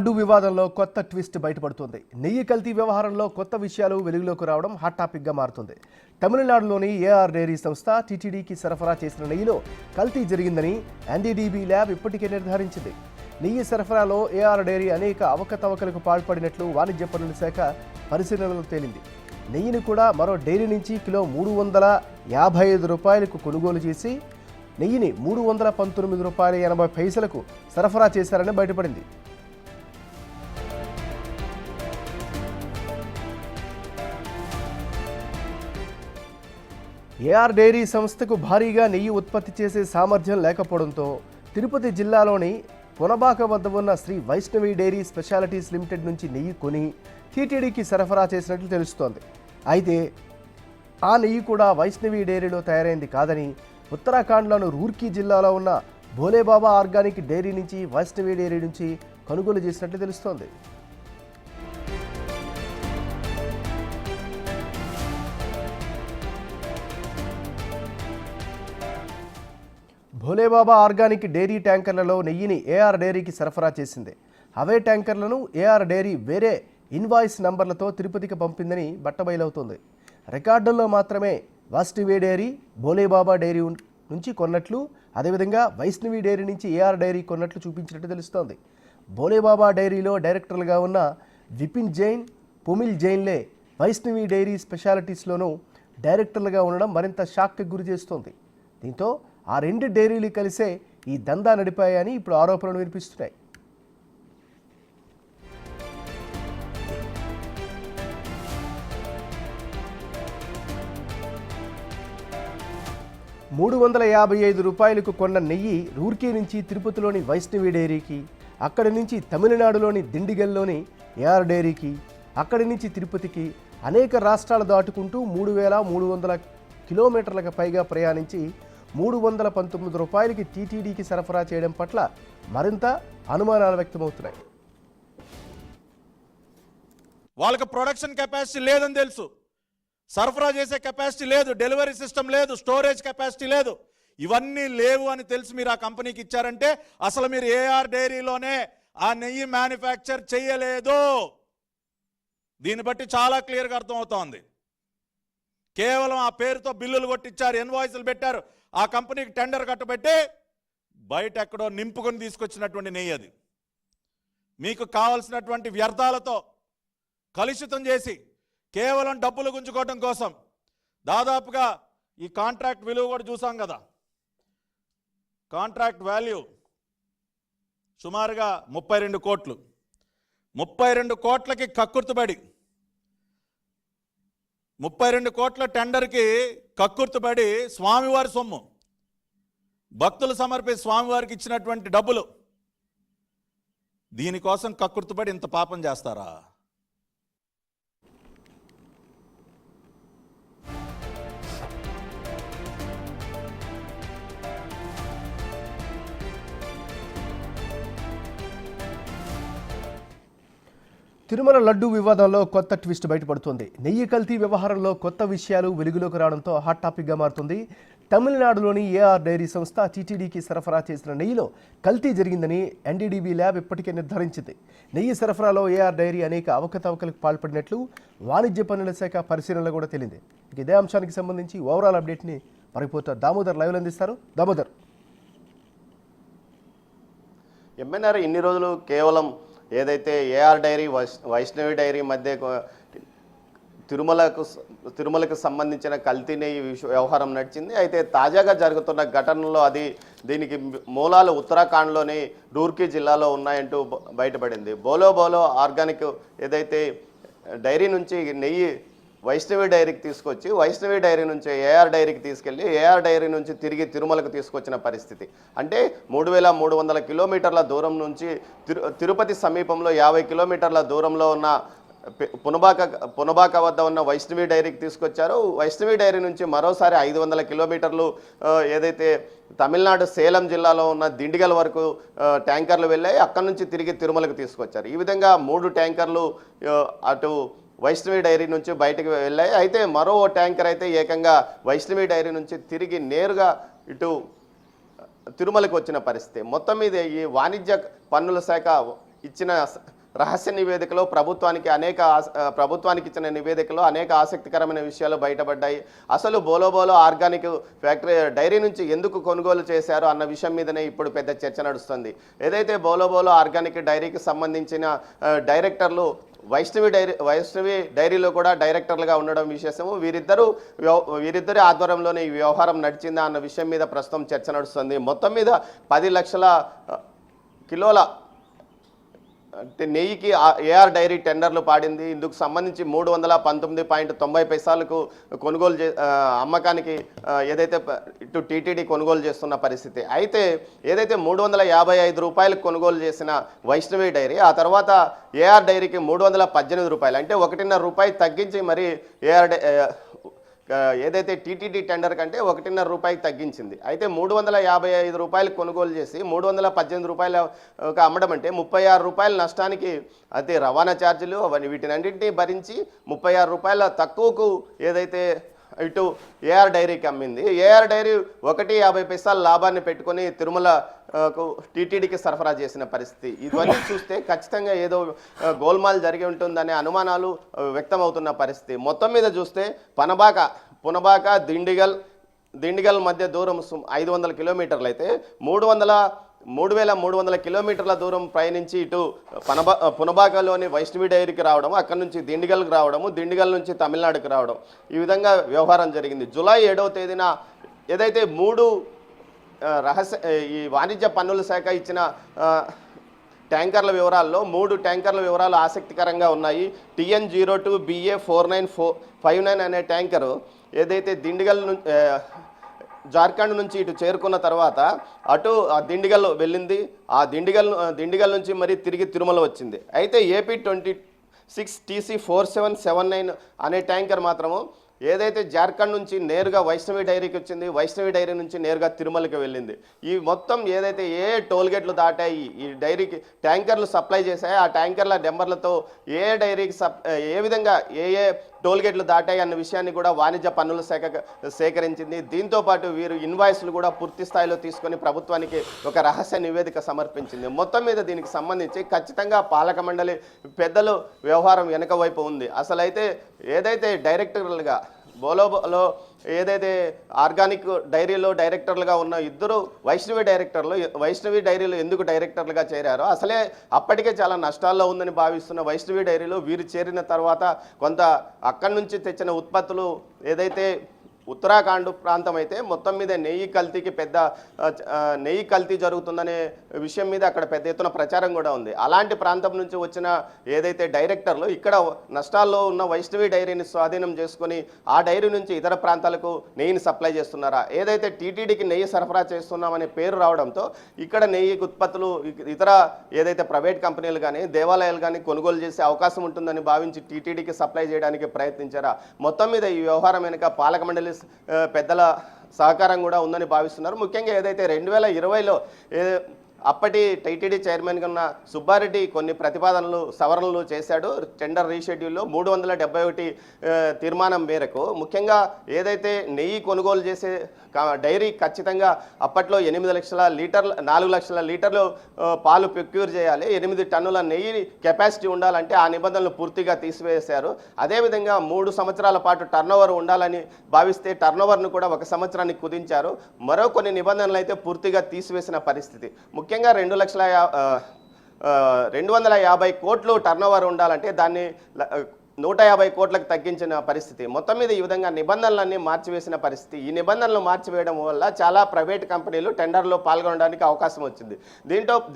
లడ్డు వివాదంలో కొత్త ట్విస్ట్ బయటపడుతుంది. నెయ్యి కల్తీ వ్యవహారంలో కొత్త విషయాలు వెలుగులోకి రావడం హాట్ టాపిక్గా మారుతుంది. తమిళనాడులోని ఏఆర్ డైరీ సంస్థ టీటీడీకి సరఫరా చేసిన నెయ్యిలో కల్తీ జరిగిందని ఎన్డీడీబీ ల్యాబ్ ఇప్పటికే నిర్ధారించింది. నెయ్యి సరఫరాలో ఏఆర్ డైరీ అనేక అవకతవకలకు పాల్పడినట్లు వాణిజ్య పన్నుల శాఖ పరిశీలనలో తేలింది. నెయ్యిని కూడా మరో డైరీ నుంచి కిలో 355 రూపాయలకు కొనుగోలు చేసి నెయ్యిని 319 రూపాయల 80 పైసలకు సరఫరా చేశారని బయటపడింది. ఏఆర్ డైరీ సంస్థకు భారీగా నెయ్యి ఉత్పత్తి చేసే సామర్థ్యం లేకపోవడంతో తిరుపతి జిల్లాలోని పునబాక వద్ద ఉన్న Sri Vaishnavi dairy specialities limited నుంచి నెయ్యి కొని టీటీడీకి సరఫరా చేసినట్లు తెలుస్తోంది. అయితే ఆ నెయ్యి కూడా వైష్ణవి డైరీలో తయారైంది కాదని ఉత్తరాఖండ్లోని రూర్కీ జిల్లాలో ఉన్న భోలేబాబా ఆర్గానిక్ డైరీ నుంచి వైష్ణవి డైరీ నుంచి కొనుగోలు చేసినట్లు తెలుస్తోంది. భోలేబాబా ఆర్గానిక్ డైరీ ట్యాంకర్లలో నెయ్యిని ఏఆర్ డైరీకి సరఫరా చేసింది. అవే ట్యాంకర్లను ఏఆర్ డైరీ వేరే ఇన్వాయిస్ నంబర్లతో తిరుపతికి పంపిందని బట్టబయలవుతోంది. రికార్డుల్లో మాత్రమే వైష్ణవి డైరీ భోలేబాబా డైరీ నుంచి కొన్నట్లు, అదేవిధంగా వైష్ణవి డైరీ నుంచి ఏఆర్ డైరీ కొన్నట్లు చూపించినట్టు తెలుస్తోంది. భోలేబాబా డైరీలో డైరెక్టర్లుగా ఉన్న విపిన్ జైన్, పుమిల్ జైన్లే వైష్ణవి డైరీ స్పెషాలిటీస్లోనూ డైరెక్టర్లుగా ఉండడం మరింత షాక్కి గురి చేస్తోంది. దీంతో ఆ రెండు డైరీలు కలిసే ఈ దందా నడిపాయని ఇప్పుడు ఆరోపణలు వినిపిస్తున్నాయి. ₹355 కొన్న నెయ్యి రూర్కీ నుంచి తిరుపతిలోని వైష్ణవి డైరీకి, అక్కడి నుంచి తమిళనాడులోని దిండిగల్లోని ఏఆర్ డైరీకి, అక్కడి నుంచి తిరుపతికి అనేక రాష్ట్రాలు దాటుకుంటూ 3300 కిలోమీటర్లకు పైగా ప్రయాణించి ₹319 టీటీడీకి సరఫరా చేయడం పట్ల మరింత అనుమానాలు వ్యక్తమవుతున్నాయి. వాళ్ళకి ప్రొడక్షన్ కెపాసిటీ లేదని తెలుసు, సరఫరా చేసే కెపాసిటీ లేదు, డెలివరీ సిస్టమ్ లేదు, స్టోరేజ్ కెపాసిటీ లేదు. ఇవన్నీ లేవు అని తెలిసి మీరు ఆ కంపెనీకి ఇచ్చారంటే అసలు మీరు ఏఆర్ డైరీలోనే ఆ నెయ్యి మ్యానుఫ్యాక్చర్ చేయలేదు. దీన్ని బట్టి చాలా క్లియర్గా అర్థమవుతోంది. కేవలం ఆ పేరుతో బిల్లులు కొట్టించారు, ఇన్వాయిస్లు పెట్టారు, ఆ కంపెనీకి టెండర్ కట్టబెట్టి బయట ఎక్కడో నింపుకొని తీసుకొచ్చినటువంటి నెయ్యి అది. మీకు కావలసినటువంటి వ్యర్థాలతో కలుషితం చేసి కేవలం డబ్బులు గుంజుకోవడం కోసం దాదాపుగా ఈ కాంట్రాక్ట్ విలువ కూడా చూసాం కదా, కాంట్రాక్ట్ వాల్యూ సుమారుగా 32 కోట్లు. 32 కోట్లకి కక్కుర్తుబడి 32 కోట్ల టెండర్కి కక్కుర్తుబడి స్వామివారి సొమ్ము, భక్తులు సమర్పించి స్వామివారికి ఇచ్చినటువంటి డబ్బులు, దీనికోసం కక్కుర్తుబడి ఇంత పాపం చేస్తారా? తిరుమల లడ్డు వివాదంలో కొత్త ట్విస్ట్ బయటపడుతుంది. నెయ్యి కల్తీ వ్యవహారంలో కొత్త విషయాలు వెలుగులోకి రావడంతో హాట్ టాపిక్గా మారుతుంది. తమిళనాడులోని ఏఆర్ డైరీ సంస్థ టీటీడీకి సరఫరా చేసిన నెయ్యిలో కల్తీ జరిగిందని ఎన్డీడీబీ ల్యాబ్ ఇప్పటికే నిర్ధారించింది. నెయ్యి సరఫరాలో ఏఆర్ డైరీ అనేక అవకతవకలకు పాల్పడినట్లు వాణిజ్య పన్నుల శాఖ పరిశీలనలో కూడా తేలింది. ఇదే అంశానికి సంబంధించి ఓవరాల్ అప్డేట్ని మా రిపోర్టర్ దామోదర్ లైవ్లో అందిస్తారు. దామోదర్, ఎంఎన్ఆర్ ఇన్ని రోజులు కేవలం ఏదైతే ఏఆర్ డైరీ వైష్ణవి డైరీ మధ్య తిరుమలకు సంబంధించిన కల్తీ నెయ్యి వ్యవహారం నడిచింది. అయితే తాజాగా జరుగుతున్న ఘటనలో దీనికి మూలాలు ఉత్తరాఖండ్లోని రూర్కీ జిల్లాలో ఉన్నాయంటూ బయటపడింది. బోలో ఆర్గానిక్ ఏదైతే డైరీ నుంచి నెయ్యి వైష్ణవి డైరీకి తీసుకొచ్చి వైష్ణవి డైరీ నుంచి ఏఆర్ డైరీకి తీసుకెళ్ళి ఏఆర్ డైరీ నుంచి తిరిగి తిరుమలకు తీసుకొచ్చిన పరిస్థితి. అంటే 3300 కిలోమీటర్ల దూరం నుంచి తిరుపతి సమీపంలో 50 కిలోమీటర్ల దూరంలో ఉన్న పునబాక వద్ద ఉన్న వైష్ణవి డైరీకి తీసుకొచ్చారు. వైష్ణవి డైరీ నుంచి మరోసారి 500 కిలోమీటర్లు ఏదైతే తమిళనాడు సేలం జిల్లాలో ఉన్న దిండిగల్ వరకు ట్యాంకర్లు వెళ్ళాయి, అక్కడి నుంచి తిరిగి తిరుమలకు తీసుకొచ్చారు. ఈ విధంగా 3 ట్యాంకర్లు అటు వైష్ణవి డైరీ నుంచి బయటకు వెళ్ళాయి. అయితే మరో ట్యాంకర్ అయితే ఏకంగా వైష్ణవి డైరీ నుంచి తిరిగి నేరుగా ఇటు తిరుమలకు వచ్చిన పరిస్థితి. మొత్తం మీద ఈ వాణిజ్య పన్నుల శాఖ ఇచ్చిన రహస్య నివేదికలో ప్రభుత్వానికి ఇచ్చిన నివేదికలో అనేక ఆసక్తికరమైన విషయాలు బయటపడ్డాయి. అసలు బోలో ఆర్గానిక్ ఫ్యాక్టరీ డైరీ నుంచి ఎందుకు కొనుగోలు చేశారు అన్న విషయం మీదనే ఇప్పుడు పెద్ద చర్చ నడుస్తుంది. ఏదైతే బోలో ఆర్గానిక్ డైరీకి సంబంధించిన డైరెక్టర్లు వైష్ణవి డైరీలో కూడా డైరెక్టర్లుగా ఉండడం విశేషము. వీరిద్దరి ఆధ్వర్యంలోనే ఈ వ్యవహారం నడిచిందా అన్న విషయం మీద ప్రస్తుతం చర్చ నడుస్తుంది. మొత్తం మీద 10 లక్షల కిలోల అంటే నెయ్యికి ఏఆర్ డైరీ టెండర్లు పాడింది. ఇందుకు సంబంధించి 319.90 కొనుగోలు అమ్మకానికి ఏదైతే ఇటు టీటీడీ కొనుగోలు చేస్తున్న పరిస్థితి. అయితే ఏదైతే 355 రూపాయలకు కొనుగోలు చేసిన వైష్ణవి డైరీ ఆ తర్వాత ఏఆర్ డైరీకి 318 రూపాయలు అంటే 1.5 రూపాయి తగ్గించి మరి ఏదైతే టీటీడీ టెండర్ కంటే 1.5 రూపాయికి తగ్గించింది. అయితే 355 రూపాయలు కొనుగోలు చేసి 318 రూపాయలు అమ్మడం అంటే 36 రూపాయల నష్టానికి అయితే రవాణా ఛార్జీలు వీటినన్నింటినీ భరించి 36 రూపాయల తక్కువకు ఏదైతే ఇటు ఏఆర్ డైరీకి అమ్మింది. ఏఆర్ డైరీ 1.50 లాభాన్ని పెట్టుకొని తిరుమలకు టీటీడీకి సరఫరా చేసిన పరిస్థితి. ఇవన్నీ చూస్తే ఖచ్చితంగా ఏదో గోల్మాల్ జరిగి ఉంటుందనే అనుమానాలు వ్యక్తమవుతున్న పరిస్థితి. మొత్తం మీద చూస్తే పునబాక దిండిగల్ మధ్య దూరం 500 కిలోమీటర్లు అయితే 3,300 కిలోమీటర్ల దూరం ప్రయాణించి ఇటు పునబాకలోని వైష్ణవి డైరీకి రావడం, అక్కడి నుంచి దిండిగల్కి రావడము, దిండిగల్ నుంచి తమిళనాడుకి రావడం, ఈ విధంగా వ్యవహారం జరిగింది. జూలై 7వ తేదీన ఏదైతే ఈ వాణిజ్య పన్నుల శాఖ ఇచ్చిన ట్యాంకర్ల వివరాల్లో 3 ట్యాంకర్ల వివరాలు ఆసక్తికరంగా ఉన్నాయి. TN02 BA 4959 అనే ట్యాంకరు ఏదైతే జార్ఖండ్ నుంచి ఇటు చేరుకున్న తర్వాత అటు దిండిగల్ వెళ్ళింది. ఆ దిండిగల్ నుంచి మరి తిరిగి తిరుమల వచ్చింది. అయితే AP 26 TC 4779 అనే ట్యాంకర్ మాత్రము ఏదైతే జార్ఖండ్ నుంచి నేరుగా వైష్ణవి డైరీకి వచ్చింది, వైష్ణవి డైరీ నుంచి నేరుగా తిరుమలకి వెళ్ళింది. ఈ మొత్తం ఏదైతే టోల్గేట్లు దాటాయి ఈ డైరీకి ట్యాంకర్లు సప్లై చేశాయి, ఆ ట్యాంకర్ల నెంబర్లతో డైరీకి ఏ విధంగా ఏ టోల్గేట్లు దాటాయి అన్న విషయాన్ని కూడా వాణిజ్య పన్నుల శాఖ సేకరించింది. దీంతోపాటు వీరు ఇన్వాయిస్లు కూడా పూర్తి స్థాయిలో తీసుకొని ప్రభుత్వానికి ఒక రహస్య నివేదిక సమర్పించింది. మొత్తం మీద దీనికి సంబంధించి ఖచ్చితంగా పాలక మండలి పెద్దలు వ్యవహారం వెనక వైపు ఉంది. అసలైతే ఏదైతే డైరెక్టర్లుగా బోలో ఏదైతే ఆర్గానిక్ డైరీలో డైరెక్టర్లుగా ఉన్న ఇద్దరు వైష్ణవి డైరీలో ఎందుకు డైరెక్టర్లుగా చేరారో, అసలే అప్పటికే చాలా నష్టాల్లో ఉందని భావిస్తున్న వైష్ణవి డైరీలో వీరు చేరిన తర్వాత కొంత అక్కడి నుంచి తెచ్చిన ఉత్పత్తులు ఏదైతే ఉత్తరాఖండ్ ప్రాంతం అయితే మొత్తం మీద నెయ్యి కల్తీ జరుగుతుందనే విషయం మీద అక్కడ పెద్ద ఎత్తున ప్రచారం కూడా ఉంది. అలాంటి ప్రాంతం నుంచి వచ్చిన ఏదైతే డైరెక్టర్లు ఇక్కడ నష్టాల్లో ఉన్న వైష్ణవి డైరీని స్వాధీనం చేసుకొని ఆ డైరీ నుంచి ఇతర ప్రాంతాలకు నెయ్యిని సప్లై చేస్తున్నారా, ఏదైతే టీటీడీకి నెయ్యి సరఫరా చేస్తున్నామనే పేరు రావడంతో ఇక్కడ నెయ్యి ఉత్పత్తులు ఇతర ఏదైతే ప్రైవేట్ కంపెనీలు కానీ దేవాలయాలు కానీ కొనుగోలు చేసే అవకాశం ఉంటుందని భావించి టీటీడీకి సప్లై చేయడానికి ప్రయత్నించారా. మొత్తం మీద ఈ వ్యవహారం వెనుక పాలక మండలి పెద్దల సహకారం కూడా ఉందని భావిస్తున్నారు. ముఖ్యంగా ఏదైతే 2020లో అప్పటి టీటీడీ చైర్మన్గా ఉన్న సుబ్బారెడ్డి కొన్ని సవరణలు చేశాడు. టెండర్ రీషెడ్యూల్లో 371 తీర్మానం మేరకు ముఖ్యంగా ఏదైతే నెయ్యి కొనుగోలు చేసే డైరీ ఖచ్చితంగా అప్పట్లో 4 లక్షల లీటర్లు పాలు ప్రొక్యూర్ చేయాలి, 8 టన్నుల నెయ్యి కెపాసిటీ ఉండాలంటే ఆ నిబంధనలు పూర్తిగా తీసివేశారు. అదేవిధంగా 3 సంవత్సరాల పాటు టర్నోవర్ ఉండాలని భావిస్తే టర్నోవర్ను కూడా 1 సంవత్సరానికి కుదించారు. మరో కొన్ని నిబంధనలు అయితే పూర్తిగా తీసివేసిన పరిస్థితి. ముఖ్యంగా 250 కోట్లు టర్నోవర్ ఉండాలంటే దాన్ని 150 కోట్లకు తగ్గించిన పరిస్థితి. మొత్తం మీద ఈ విధంగా నిబంధనలన్నీ మార్చివేసిన పరిస్థితి. ఈ నిబంధనలు మార్చివేయడం వల్ల చాలా ప్రైవేట్ కంపెనీలు టెండర్లో పాల్గొనడానికి అవకాశం వచ్చింది.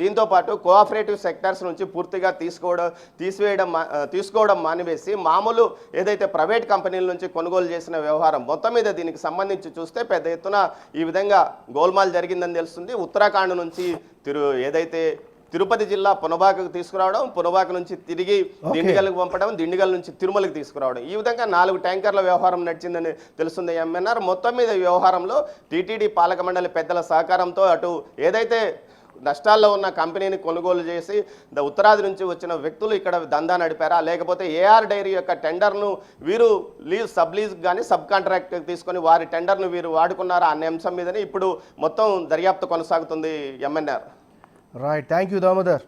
దీంతో పాటు కోఆపరేటివ్ సెక్టర్స్ నుంచి పూర్తిగా తీసుకోవడం మానివేసి మామూలు ఏదైతే ప్రైవేట్ కంపెనీల నుంచి కొనుగోలు చేసిన వ్యవహారం మొత్తం మీద దీనికి సంబంధించి చూస్తే పెద్ద ఎత్తున ఈ విధంగా గోల్మాల్ జరిగిందని తెలుస్తుంది. ఉత్తరాఖండ్ నుంచి ఏదైతే తిరుపతి జిల్లా పునబాకకు తీసుకురావడం, పునబాక నుంచి తిరిగి దిండిగల్కి పంపడం, దిండిగల్ నుంచి తిరుమలకి తీసుకురావడం, ఈ విధంగా 4 ట్యాంకర్ల వ్యవహారం నడిచిందని తెలుస్తుంది ఎంఎన్ఆర్. మొత్తం మీద ఈ వ్యవహారంలో టీటీడీ పాలక మండలి పెద్దల సహకారంతో అటు ఏదైతే నష్టాల్లో ఉన్న కంపెనీని కొనుగోలు చేసి ఉత్తరాది నుంచి వచ్చిన వ్యక్తులు ఇక్కడ దందా నడిపారా, లేకపోతే ఏఆర్ డైరీ యొక్క టెండర్ను వీరు సబ్ లీజ్ కానీ సబ్ కాంట్రాక్ట్ తీసుకొని వారి టెండర్ను వీరు వాడుకున్నారా అనే అంశం మీదనే ఇప్పుడు మొత్తం దర్యాప్తు కొనసాగుతుంది MNR. Right, thank you Damodar.